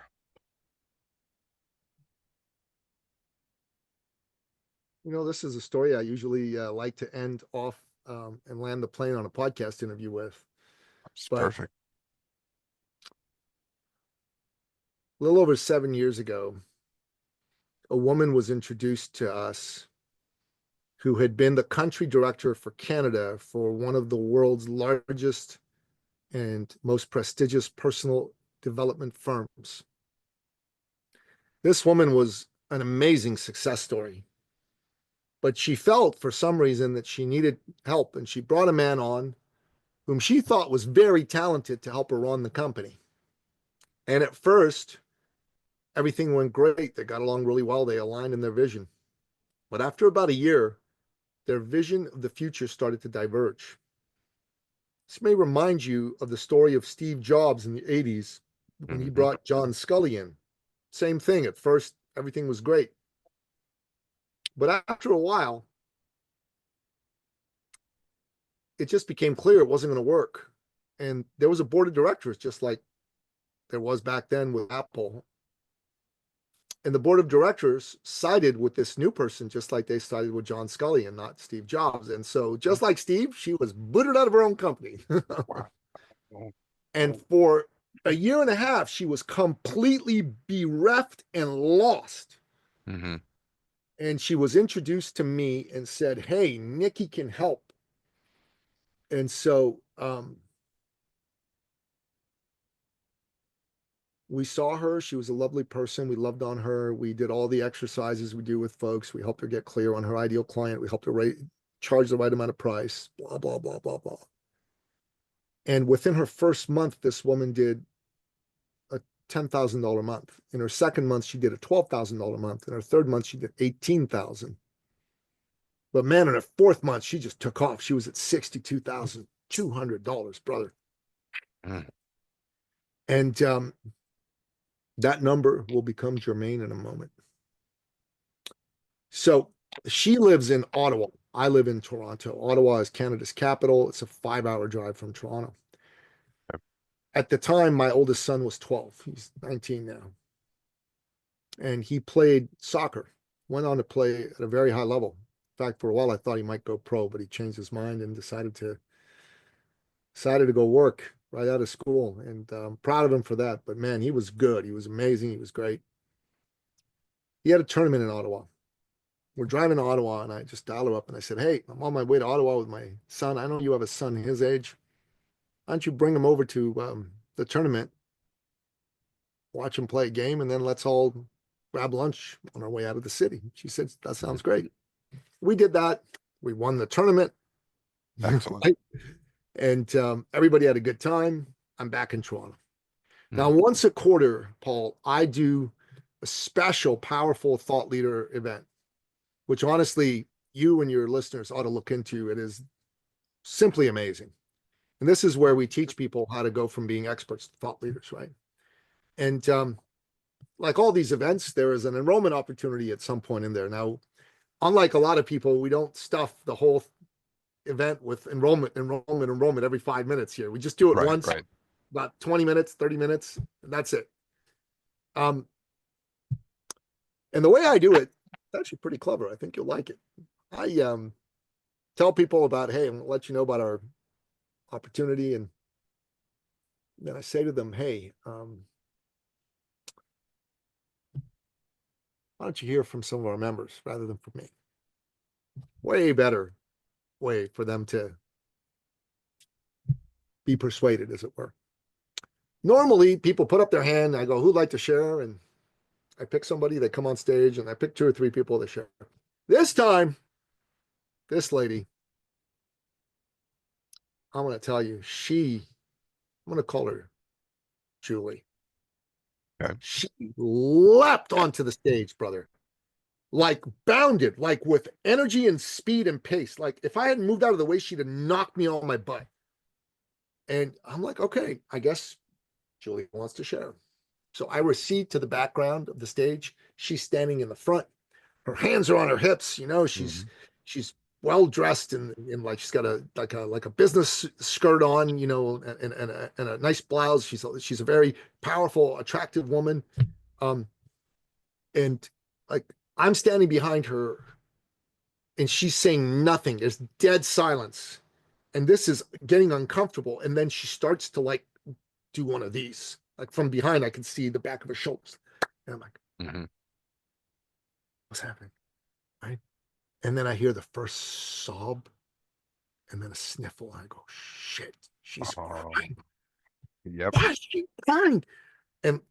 B: This is a story I usually like to end off and land the plane on a podcast interview with.
A: It's
B: But
A: perfect.
B: a little over 7 years ago, a woman was introduced to us who had been the country director for Canada for one of the world's largest and most prestigious personal development firms. This woman was an amazing success story, but she felt for some reason that she needed help, and she brought a man on whom she thought was very talented to help her run the company. And at first, everything went great. They got along really well. They aligned in their vision. But after about a year, their vision of the future started to diverge. This may remind you of the story of Steve Jobs in the 80s when he
A: Hmm.
B: brought John Scully in. Same thing. At first, everything was great. But after a while, it just became clear it wasn't going to work. And there was a board of directors, just like there was back then with Apple. And the board of directors sided with this new person, just like they sided with John Scully and not Steve Jobs. And so, just like Steve, she was booted out of her own company.
A: Wow.
B: And for a year and a half, she was completely bereft and lost.
A: Hmm.
B: And she was introduced to me and said, Hey, Nicky can help. And so we saw her. She was a lovely person. We loved on her. We did all the exercises we do with folks. We helped her get clear on her ideal client. We helped her charge the right amount of price, blah, blah, blah, blah, blah. And within her first month, this woman did a $10,000 month. In her second month, she did a $12,000 month. In her third month, she did 18,000. But man, in her fourth month, she just took off. She was at $62,200, brother.
A: Mm.
B: And that number will become germane in a moment. So she lives in Ottawa. I live in Toronto. Ottawa is Canada's capital. It's a 5-hour drive from Toronto. At the time, my oldest son was 12. He's 19 now. And he played soccer, went on to play at a very high level. In fact, for a while, I thought he might go pro, but he changed his mind and decided to go work right out of school. And I'm proud of him for that. But man, he was good. He was amazing. He was great. He had a tournament in Ottawa. We're driving to Ottawa, and I just dialed her up and I said, Hey, I'm on my way to Ottawa with my son. I know you have a son his age. Why don't you bring him over to the tournament, watch him play a game, and then let's all grab lunch on our way out of the city. She said, that sounds great. We did that. We won the tournament.
A: Excellent.
B: Right? And everybody had a good time. I'm back in Toronto. Now,
A: Mm.
B: once a quarter, Paul, I do a special, powerful thought leader event, which honestly, you and your listeners ought to look into. It is simply amazing. And this is where we teach people how to go from being experts to thought leaders, right? And like all these events, there is an enrollment opportunity at some point in there. Now, unlike a lot of people, we don't stuff the whole event with enrollment every 5 minutes here. We just do it
A: Right,
B: once,
A: right.
B: about 20 minutes, 30 minutes, and that's it. And the way I do it, it's actually pretty clever. I think you'll like it. I tell people about, hey, I'm gonna let you know about our opportunity, and then I say to them, hey, why don't you hear from some of our members rather than from me? Way better way for them to be persuaded, as it were. Normally, people put up their hand. I go, who'd like to share? And I pick somebody. They come on stage, and I pick 2 or 3 people to share. This time, this lady, I'm going to tell you, I'm going to call her Julie.
A: Okay.
B: She leapt onto the stage, brother, like bounded, like with energy and speed and pace. Like if I hadn't moved out of the way, she'd have knocked me on my butt. And I'm like, okay, I guess Julie wants to share. So I recede to the background of the stage. She's standing in the front. Her hands are on her hips. You know, she's well dressed and like she's got a business skirt on, you know, and a nice blouse. She's a very powerful, attractive woman. And like I'm standing behind her and she's saying nothing. There's dead silence. And this is getting uncomfortable. And then she starts to like do one of these. Like from behind, I can see the back of her shoulders. And I'm like, what's happening? Right. And then I hear the first sob and then a sniffle. And I go, shit, she's crying.
A: Yep.
B: Why is she crying? And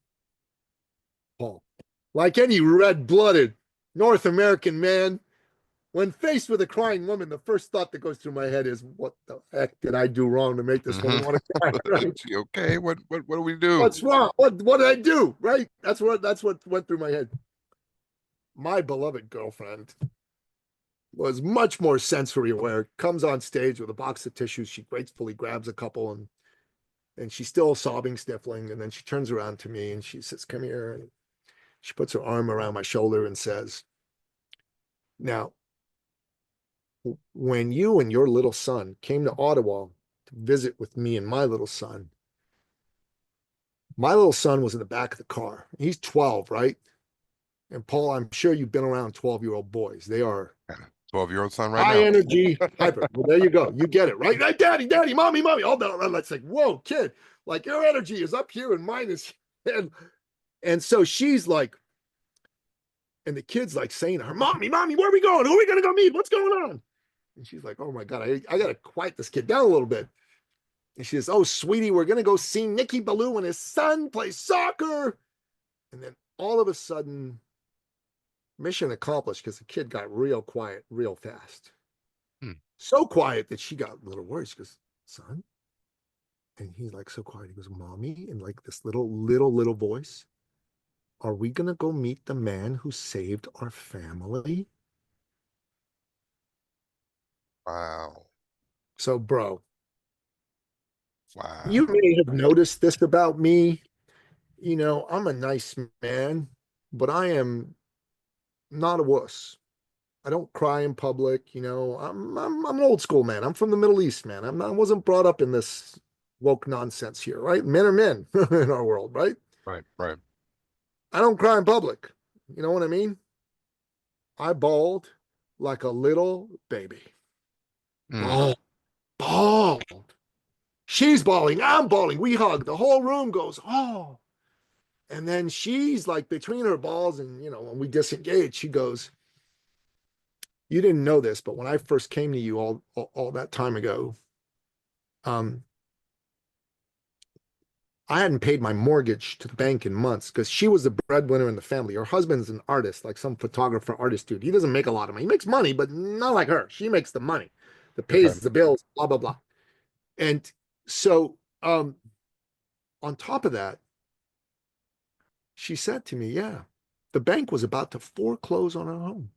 B: Paul, like any red-blooded North American man, when faced with a crying woman, the first thought that goes through my head is, what the heck did I do wrong to make this woman want to cry? Right?
A: Okay, what do we do?
B: What's wrong? What did I do? Right? That's what went through my head. My beloved girlfriend was much more sensory aware, comes on stage with a box of tissues. She gratefully grabs a couple and she's still sobbing, sniffling. And then she turns around to me and she says, come here. And she puts her arm around my shoulder and says, now, when you and your little son came to Ottawa to visit with me and my little son was in the back of the car. He's 12, right? And Paul, I'm sure you've been around 12-year-old boys. They are
A: 12-year-old son right
B: high
A: now.
B: energy, hyper. Well, there you go. You get it, right? Right, daddy, mommy. All that. That's like, whoa, kid. Like your energy is up here and mine is. And so she's like, and the kid's like saying to her, mommy, where are we going? Who are we going to go meet? What's going on? And she's like, oh my God, I got to quiet this kid down a little bit. And she says, oh, sweetie, we're going to go see Nicky Billou and his son play soccer. And then all of a sudden, mission accomplished because the kid got real quiet real fast. So quiet that she got a little worried. She goes, son? And he's like so quiet. He goes, mommy, in like this little voice. Are we going to go meet the man who saved our family?
A: Wow.
B: So, bro,
A: Wow.
B: you may have noticed this about me. You know, I'm a nice man, but I am not a wuss. I don't cry in public. You know, I'm an old school man. I'm from the Middle East, man. I wasn't brought up in this woke nonsense here, right? Men are men in our world, right?
A: Right.
B: I don't cry in public. You know what I mean? I bawled like a little baby. Bawled. She's bawling. I'm bawling. We hug. The whole room goes, oh. And then she's like between her balls and, you know, when we disengage, she goes, you didn't know this, but when I first came to you all that time ago, I I hadn't paid my mortgage to the bank in months because she was the breadwinner in the family. Her husband's an artist, like some photographer artist dude. He doesn't make a lot of money. He makes money, but not like her. She makes the money that
A: Okay.
B: pays the bills, blah, blah, blah. And so on top of that, she said to me, yeah, the bank was about to foreclose on our home.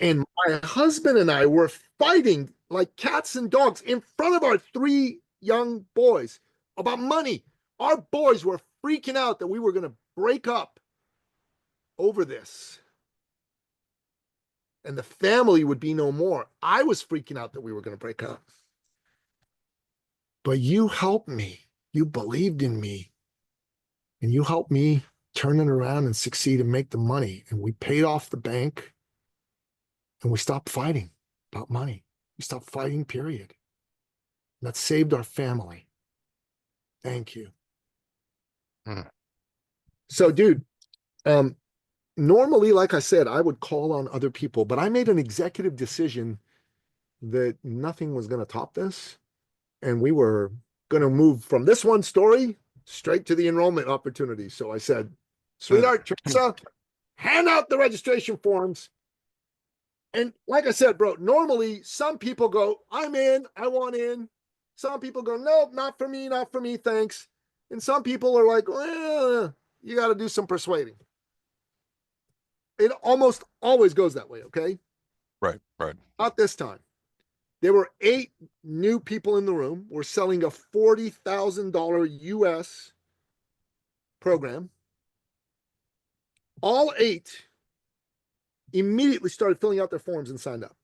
B: And my husband and I were fighting like cats and dogs in front of our 3 young boys about money. Our boys were freaking out that we were going to break up over this. And the family would be no more. I was freaking out that we were going to break up. But you helped me. You believed in me. And you helped me turn it around and succeed and make the money. And we paid off the bank. And we stopped fighting about money. We stopped fighting, period. That saved our family. Thank you. So, dude, normally, like I said, I would call on other people, but I made an executive decision that nothing was going to top this. And we were going to move from this one story straight to the enrollment opportunity. So I said, sweetheart, Teresa, hand out the registration forms. And like I said, bro, normally some people go, I'm in, I want in. Some people go, nope, not for me, thanks. And some people are like, well, you got to do some persuading. It almost always goes that way, okay?
A: Right.
B: Not this time. There were 8 new people in the room. We're selling a $40,000 US program. All 8 immediately started filling out their forms and signed up.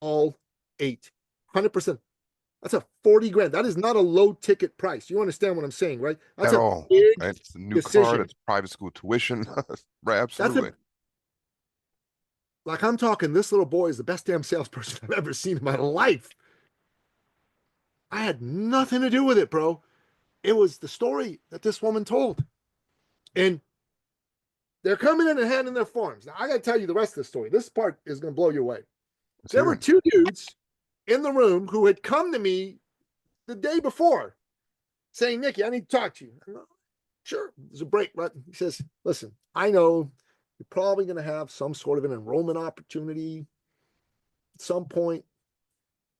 B: All 8, 100%. That's a 40 grand. That is not a low ticket price. You understand what I'm saying, right? That's
A: At
B: a
A: all.
B: big
A: It's a new
B: decision.
A: car. It's private school tuition. Right. Absolutely.
B: Like I'm talking, this little boy is the best damn salesperson I've ever seen in my life. I had nothing to do with it, bro. It was the story that this woman told. And they're coming in and handing their forms. Now, I got to tell you the rest of the story. This part is going to blow you away. There were 2 dudes in the room who had come to me the day before saying, Nicky, I need to talk to you. I'm like, sure, there's a break, right? He says, listen, I know you're probably going to have some sort of an enrollment opportunity at some point.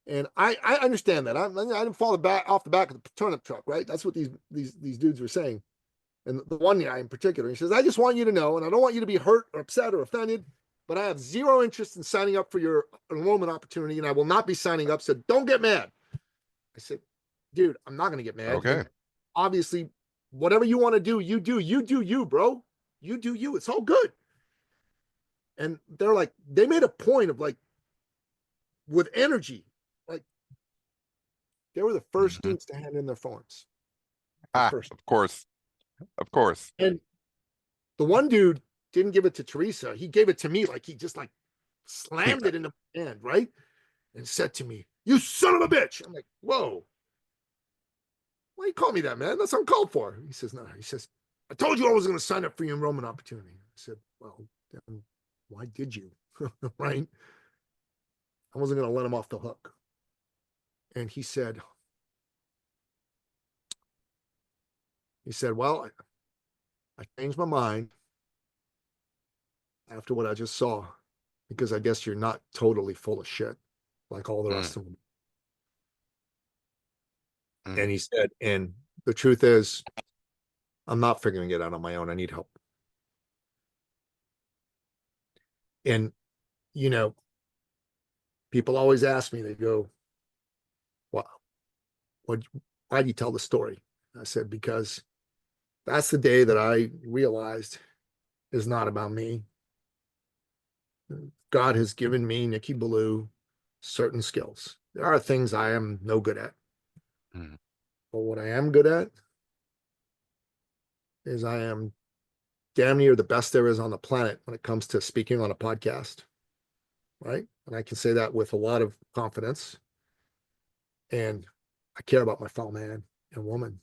B: And I understand that. I didn't fall off the back of the turnip truck, right? That's what these dudes were saying. And the one guy in particular, he says, I just want you to know, and I don't want you to be hurt or upset or offended, but I have zero interest in signing up for your enrollment opportunity, and I will not be signing up. So don't get mad. I said, dude, I'm not going to get mad.
A: Okay.
B: And obviously, whatever you want to do, you do. You do you, bro. You do you. It's all good. And they're like, they made a point of like, with energy, like they were the first dudes to hand in their forms.
A: First. Of course.
B: And the one dude didn't give it to Teresa. He gave it to me. Like he just like slammed it in the hand, right? And said to me, you son of a bitch. I'm like, whoa. Why you call me that, man? That's uncalled for. He says, no. He says, I told you I was going to sign up for your enrollment opportunity. I said, well, then why did you? Right? I wasn't going to let him off the hook. And he said, well, I changed my mind after what I just saw, because I guess you're not totally full of shit like all the rest of them. And he said, and the truth is, I'm not figuring it out on my own. I need help. And, you know, people always ask me, they go, wow, why do you tell the story? I said, because that's the day that I realized is not about me. God has given me, Nicky Billou, certain skills. There are things I am no good at. But what I am good at is I am damn near the best there is on the planet when it comes to speaking on a podcast, right? And I can say that with a lot of confidence. And I care about my fellow man and woman.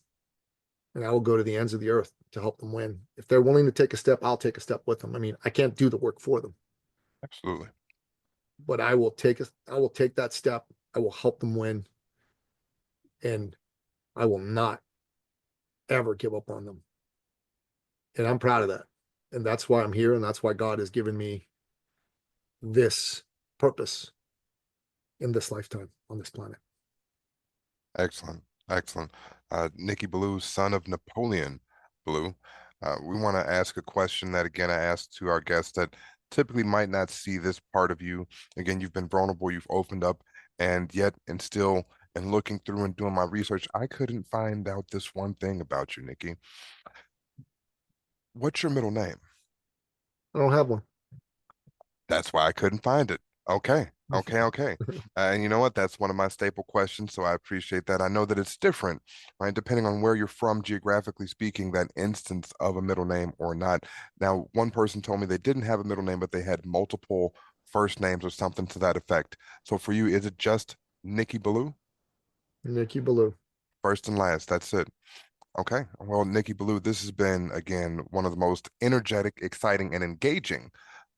B: And I will go to the ends of the earth to help them win. If they're willing to take a step, I'll take a step with them. I mean, I can't do the work for them.
A: Absolutely.
B: But I will take that step. I will help them win. And I will not ever give up on them. And I'm proud of that. And that's why I'm here. And that's why God has given me this purpose in this lifetime on this planet.
A: Excellent. Excellent. Nicky Billou, son of Napoleon Billou. We want to ask a question that, again, I asked to our guests that typically might not see this part of you. Again, you've been vulnerable, you've opened up, and yet, and still, and looking through and doing my research, I couldn't find out this one thing about you, Nicky. What's your middle name?
B: I don't have one.
A: That's why I couldn't find it. Okay. Okay. And you know what? That's one of my staple questions, so I appreciate that. I know that it's different, right? Depending on where you're from, geographically speaking, that instance of a middle name or not. Now, one person told me they didn't have a middle name, but they had multiple first names or something to that effect. So for you, is it just Nicky Billou?
B: Nicky Billou.
A: First and last, that's it. Okay. Well, Nicky Billou, this has been, again, one of the most energetic, exciting, and engaging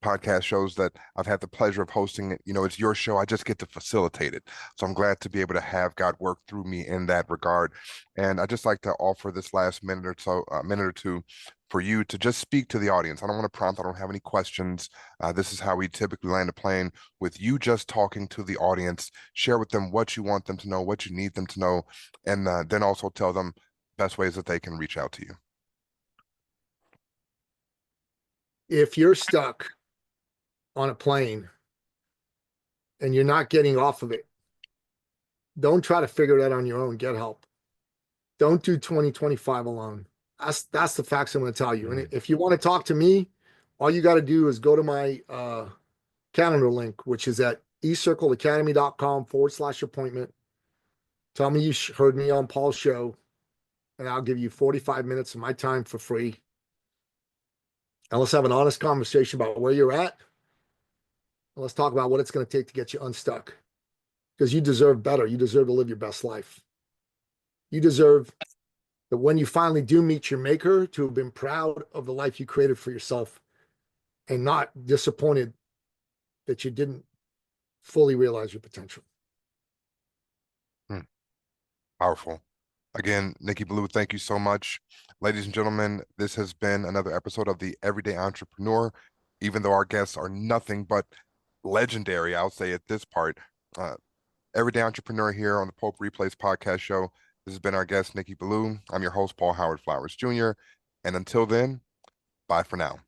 A: podcast shows that I've had the pleasure of hosting. You know, it's your show. I just get to facilitate it. So I'm glad to be able to have God work through me in that regard. And I just like to offer this last minute or so, minute or two for you to just speak to the audience. I don't want to prompt. I don't have any questions. This is how we typically land a plane, with you just talking to the audience. Share with them what you want them to know, what you need them to know, and then also tell them best ways that they can reach out to you.
B: If you're stuck on a plane and you're not getting off of it, don't try to figure it out on your own. Get help. Don't do 2025 alone. That's the facts I'm going to tell you. And if you want to talk to me, all you got to do is go to my calendar link, which is at ecircleacademy.com/appointment. Tell me you heard me on Paul's show, and I'll give you 45 minutes of my time for free. And let's have an honest conversation about where you're at. And let's talk about what it's going to take to get you unstuck. Because you deserve better. You deserve to live your best life. You deserve that when you finally do meet your maker, to have been proud of the life you created for yourself and not disappointed that you didn't fully realize your potential.
A: Powerful. Again, Nicky Billou, thank you so much. Ladies and gentlemen, this has been another episode of The Everyday Entrepreneur. Even though our guests are nothing but legendary, I'll say at this part, Everyday Entrepreneur here on the Potpourri Place Podcast Show. This has been our guest, Nicky Billou. I'm your host, Paul Howard Flowers Jr. And until then, bye for now.